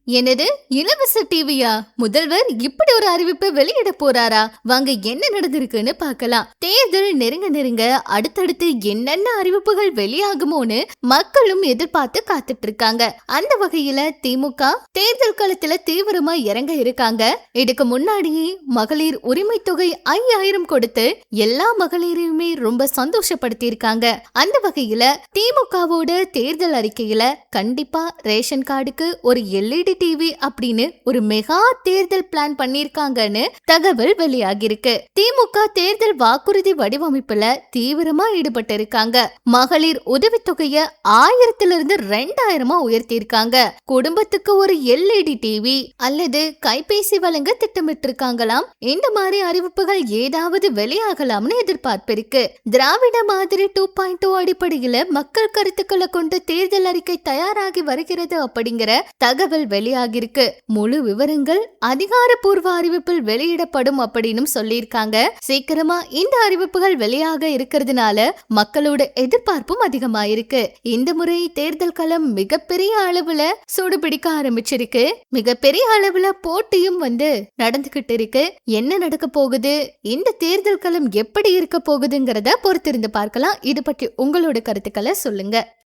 என்னது, இலவச டிவியா? முதல்வர் இப்படி ஒரு அறிவிப்பை வெளியிட போறாரா? வாங்க என்ன நடந்திருக்குன்னு பார்க்கலாம். தேர்தல் நெருங்க நெருங்க அடுத்தடுத்து என்னென்ன அறிவிப்புகள் வெளியாகுமோன்னு மக்களும் எதிர்பார்த்து காத்துட்டு இருக்காங்க. அந்த வகையில திமுக தேர்தல் களத்துல தீவிரமா இறங்க இருக்காங்க. இதுக்கு முன்னாடியே மகளிர் உரிமை தொகை 5000 கொடுத்து எல்லா மகளிரையுமே ரொம்ப சந்தோஷப்படுத்தி இருக்காங்க. அந்த வகையில திமுகவோட தேர்தல் அறிக்கையில கண்டிப்பா ரேஷன் கார்டுக்கு ஒரு LED டிவி அப்படின்னு ஒரு மெகா தேர்தல் பிளான் பண்ணிருக்காங்கன்னு தகவல் வெளியாகிருக்கு. திமுக தேர்தல் வாக்குறுதி வடிவமைப்புல தீவிரமா ஈடுபட்டு இருக்காங்க. மகளிர் உதவித்தொகைய 1000 2000 உயர்த்தி இருக்காங்க. குடும்பத்துக்கு ஒரு LED டிவி அல்லது கைபேசி வழங்க திட்டமிட்டு இருக்காங்களாம். இந்த மாதிரி அறிவிப்புகள் ஏதாவது வெளியாகலாம்னு எதிர்பார்ப்பு இருக்கு. திராவிட மாதிரி 2.0 அடிப்படையில மக்கள் கருத்துக்களை கொண்டு தேர்தல் அறிக்கை தயாராகி வருகிறது அப்படிங்கிற தகவல் வெளியாகிருக்கு. முழு விவரங்கள் அதிகாரப்பூர்வ அறிவிப்பில் வெளியிடப்படும் அப்படின்னு சொல்லியிருக்காங்க. சீக்கிரமா இந்த அறிவிப்புகள் வெளியாக இருக்கிறதுனால மக்களோட எதிர்பார்ப்பும் அதிகமாயிருக்கு. இந்த முறை தேர்தல் களம் மிகப்பெரிய அளவுல சூடுபிடிக்க ஆரம்பிச்சிருக்கு. மிகப்பெரிய அளவுல போட்டியும் நடந்துகிட்டு இருக்கு. என்ன நடக்க போகுது, இந்த தேர்தல் களம் எப்படி இருக்க போகுதுங்கிறத பொறுத்திருந்து பார்க்கலாம். இது பற்றி உங்களோட கருத்துக்களை சொல்லுங்க.